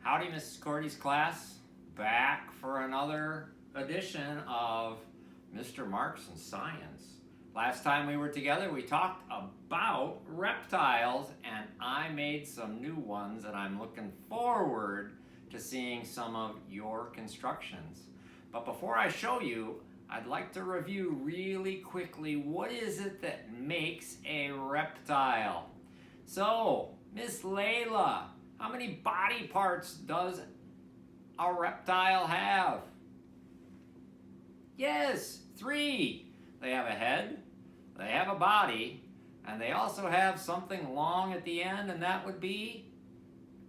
Howdy, Mrs. Cordy's class. Back for another edition of Mr. Marks and Science. Last time we were together, we talked about reptiles, and I made some new ones, and I'm looking forward to seeing some of your constructions. But before I show you, I'd like to review really quickly what is it that makes a reptile. So, Miss Layla, how many body parts does a reptile have? Yes, 3. They have a head, they have a body, and they also have something long at the end, and that would be,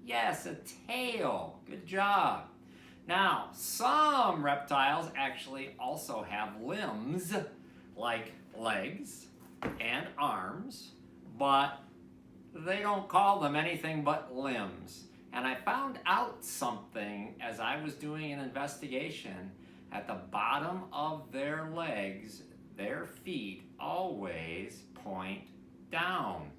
yes, a tail. Good job. Now, some reptiles actually also have limbs, like legs and arms, but they don't call them anything but limbs. And I found out something as I was doing an investigation. At the bottom of their legs, their feet always point down.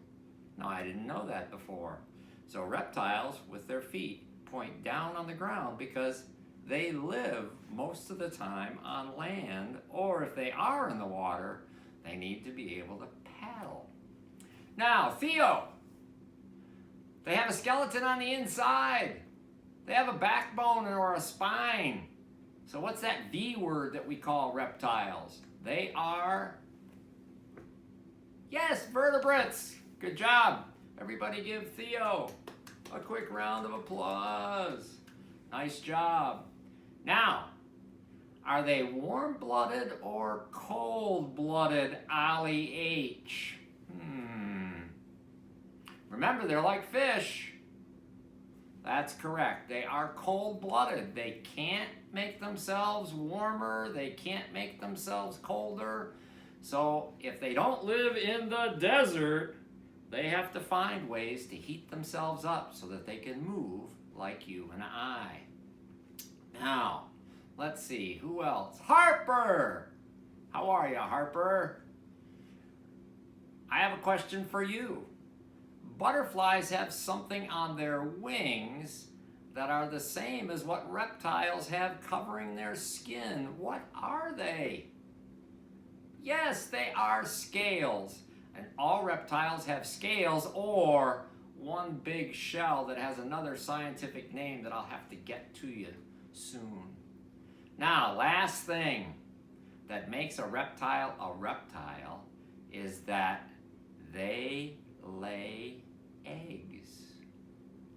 Now, I didn't know that before. So reptiles with their feet point down on the ground because they live most of the time on land, or if they are in the water, they need to be able to paddle. Now, Theo, they have a skeleton on the inside. They have a backbone or a spine. So what's that V word that we call reptiles? They are, yes, vertebrates. Good job. Everybody give Theo a quick round of applause. Nice job. Now, are they warm-blooded or cold-blooded, Ollie H? Remember, they're like fish. That's correct. They are cold-blooded. They can't make themselves warmer. They can't make themselves colder. So if they don't live in the desert, they have to find ways to heat themselves up so that they can move like you and I. Now, let's see. Who else? Harper! How are you, Harper? I have a question for you. Butterflies have something on their wings that are the same as what reptiles have covering their skin. What are they? Yes, they are scales. And all reptiles have scales or one big shell that has another scientific name that I'll have to get to you soon. Now, last thing that makes a reptile is that they lay eggs.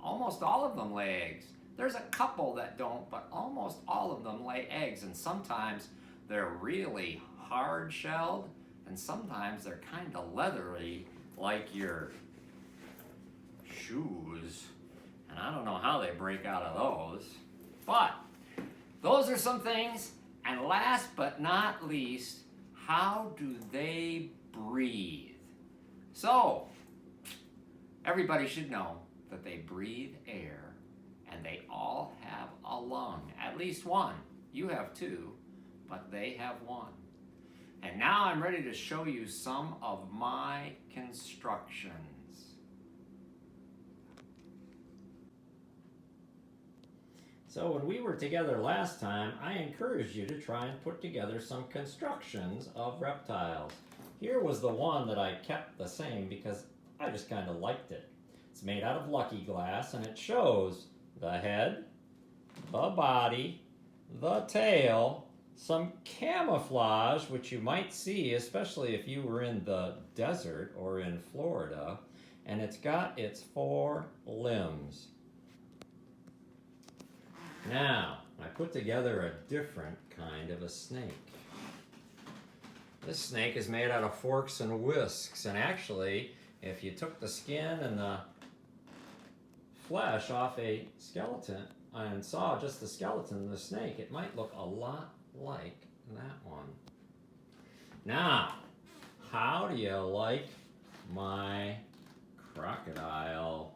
Almost all of them lay eggs. There's a couple that don't, but almost all of them lay eggs, and sometimes they're really hard-shelled, and sometimes they're kind of leathery, like your shoes. And I don't know how they break out of those. But those are some things. And last but not least, how do they breathe? So, everybody should know that they breathe air, and they all have a lung, at least one. You have 2, but they have 1. And now I'm ready to show you some of my constructions. So when we were together last time, I encouraged you to try and put together some constructions of reptiles. Here was the one that I kept the same because I just kind of liked it. It's made out of lucky glass, and it shows the head, the body, the tail, some camouflage, which you might see, especially if you were in the desert or in Florida, and it's got its 4 limbs. Now, I put together a different kind of a snake. This snake is made out of forks and whisks, and actually, if you took the skin and the flesh off a skeleton and saw just the skeleton of the snake, it might look a lot like that one. Now, how do you like my crocodile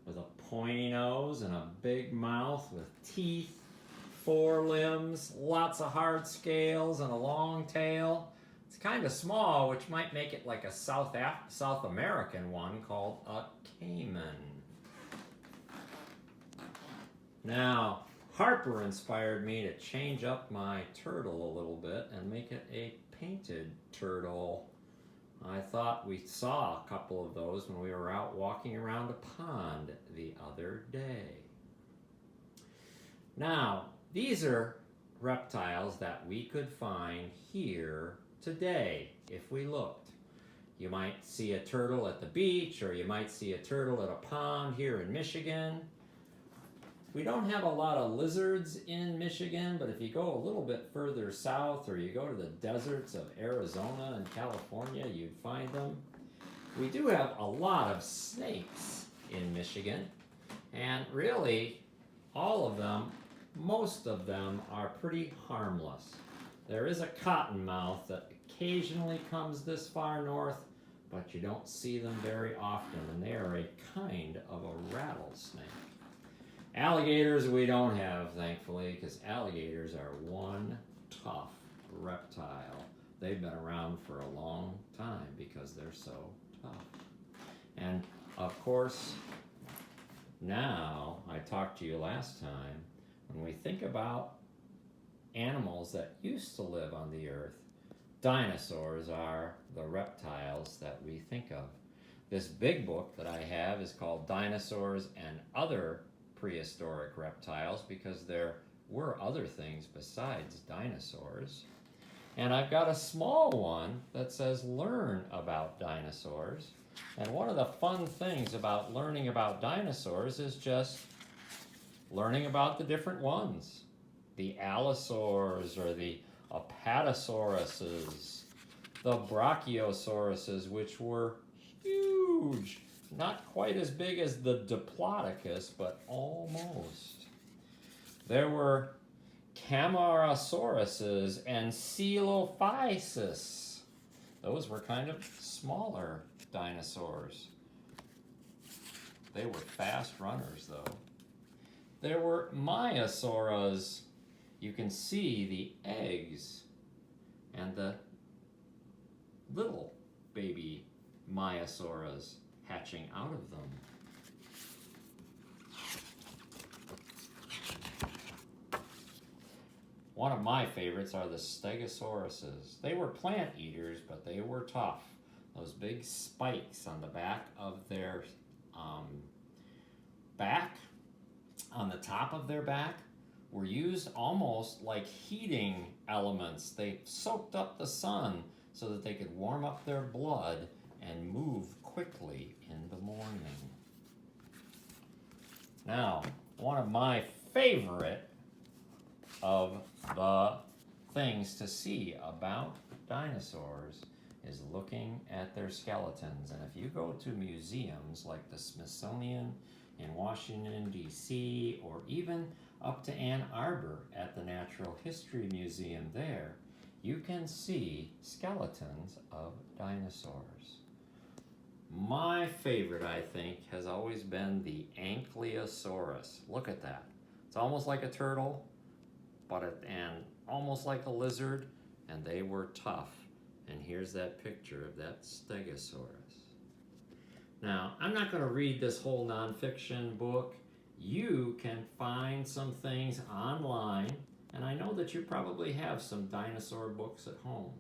with a pointy nose and a big mouth with teeth, 4 limbs, lots of hard scales, and a long tail? It's kind of small, which might make it like a South American one called a caiman. Now, Harper inspired me to change up my turtle a little bit and make it a painted turtle. I thought we saw a couple of those when we were out walking around a pond the other day. Now, these are reptiles that we could find here today if we looked. You might see a turtle at the beach, or you might see a turtle at a pond here in Michigan. We don't have a lot of lizards in Michigan, but if you go a little bit further south, or you go to the deserts of Arizona and California, you'd find them. We do have a lot of snakes in Michigan, and really all of them, most of them, are pretty harmless. There is a cottonmouth that occasionally comes this far north, but you don't see them very often, and they are a kind of a rattlesnake. Alligators we don't have, thankfully, because alligators are one tough reptile. They've been around for a long time because they're so tough. And of course, now, I talked to you last time, when we think about animals that used to live on the earth, dinosaurs are the reptiles that we think of. This big book that I have is called Dinosaurs and Other Prehistoric Reptiles, because there were other things besides dinosaurs. And I've got a small one that says Learn About Dinosaurs. And one of the fun things about learning about dinosaurs is just learning about the different ones. The allosaurs, or the apatosauruses, the brachiosauruses, which were huge. Not quite as big as the Diplodocus, but almost. There were Camarosauruses and Coelophysis. Those were kind of smaller dinosaurs. They were fast runners, though. There were Maiasauras. You can see the eggs and the little baby Maiasauras hatching out of them. One of my favorites are the Stegosauruses. They were plant eaters, but they were tough. Those big spikes on the back of their back, on the top of their back, were used almost like heating elements. They soaked up the sun so that they could warm up their blood and move quickly in the morning. Now, one of my favorite of the things to see about dinosaurs is looking at their skeletons. And if you go to museums like the Smithsonian in Washington, D.C., or even up to Ann Arbor at the Natural History Museum there, you can see skeletons of dinosaurs. My favorite, I think, has always been the Ankylosaurus. Look at that. It's almost like a turtle, and almost like a lizard, and they were tough. And here's that picture of that Stegosaurus. Now, I'm not going to read this whole nonfiction book. You can find some things online, and I know that you probably have some dinosaur books at home.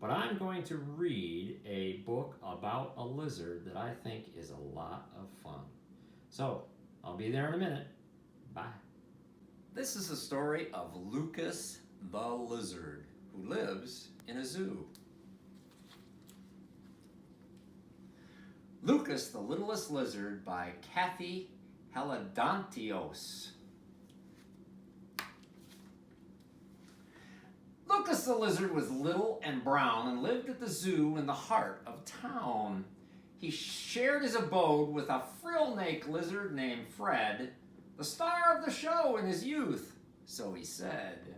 But I'm going to read a book about a lizard that I think is a lot of fun. So, I'll be there in a minute. Bye. This is the story of Lucas the lizard, who lives in a zoo. Lucas the Littlest Lizard by Kathy Helidontios. Lucas the lizard was little and brown and lived at the zoo in the heart of town. He shared his abode with a frill-necked lizard named Fred, the star of the show in his youth, so he said.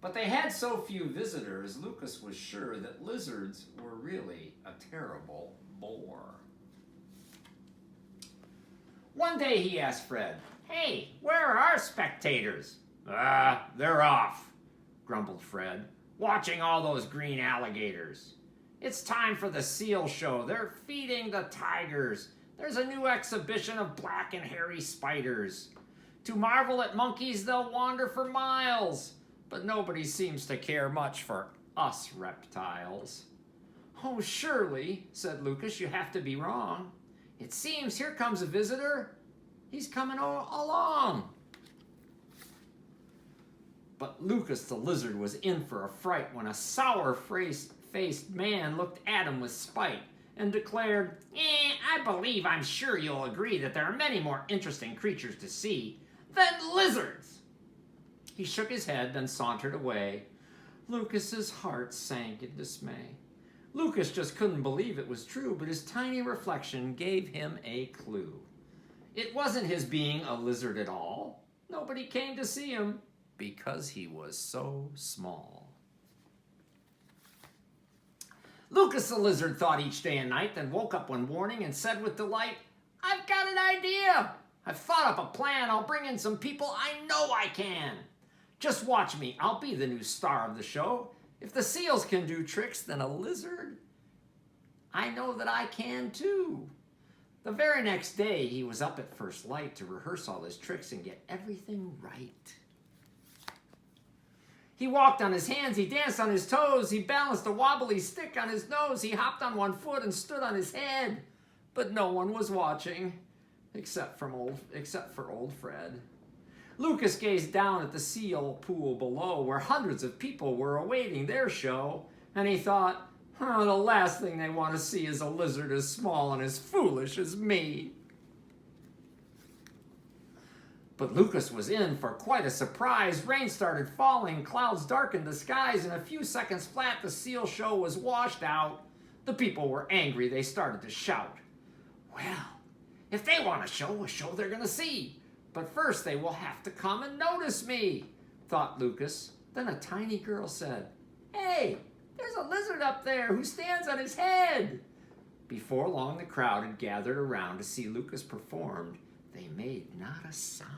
But they had so few visitors, Lucas was sure that lizards were really a terrible bore. One day he asked Fred, "Hey, where are our spectators?" They're off," grumbled Fred, "watching all those green alligators. It's time for the seal show. They're feeding the tigers. There's a new exhibition of black and hairy spiders. To marvel at monkeys, they'll wander for miles. But nobody seems to care much for us reptiles. Oh, surely, said Lucas, you have to be wrong. It seems here comes a visitor. He's coming along. But Lucas the lizard was in for a fright when a sour-faced man looked at him with spite and declared, I'm sure you'll agree that there are many more interesting creatures to see than lizards. He shook his head, then sauntered away. Lucas's heart sank in dismay. Lucas just couldn't believe it was true, but his tiny reflection gave him a clue. It wasn't his being a lizard at all. Nobody came to see him because he was so small. Lucas the lizard thought each day and night, then woke up one morning and said with delight, I've got an idea. I've thought up a plan. I'll bring in some people. I know I can. Just watch me. I'll be the new star of the show. If the seals can do tricks, then a lizard, I know that I can too. The very next day, he was up at first light to rehearse all his tricks and get everything right. He walked on his hands, he danced on his toes, he balanced a wobbly stick on his nose, he hopped on one foot and stood on his head. But no one was watching, except for old Fred. Lucas gazed down at the seal pool below, where hundreds of people were awaiting their show, and he thought, the last thing they want to see is a lizard as small and as foolish as me. But Lucas was in for quite a surprise. Rain started falling, clouds darkened the skies, and a few seconds flat the seal show was washed out. The people were angry. They started to shout. Well, if they want a show they're going to see. But first they will have to come and notice me, thought Lucas. Then a tiny girl said, Hey, there's a lizard up there who stands on his head. Before long the crowd had gathered around to see Lucas perform. They made not a sound.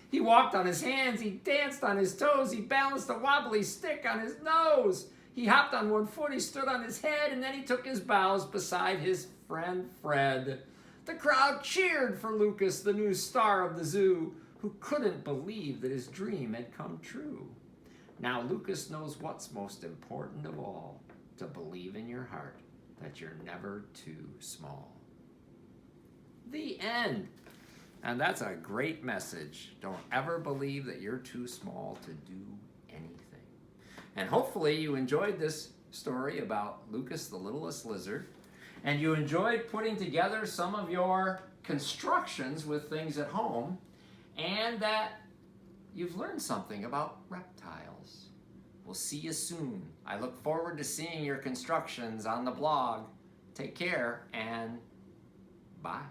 He walked on his hands, he danced on his toes, he balanced a wobbly stick on his nose. He hopped on one foot, he stood on his head, and then he took his bows beside his friend Fred. The crowd cheered for Lucas, the new star of the zoo, who couldn't believe that his dream had come true. Now Lucas knows what's most important of all, to believe in your heart that you're never too small. The end. And that's a great message. Don't ever believe that you're too small to do anything. And hopefully you enjoyed this story about Lucas the littlest lizard, and you enjoyed putting together some of your constructions with things at home, and that you've learned something about reptiles. We'll see you soon. I look forward to seeing your constructions on the blog. Take care and bye.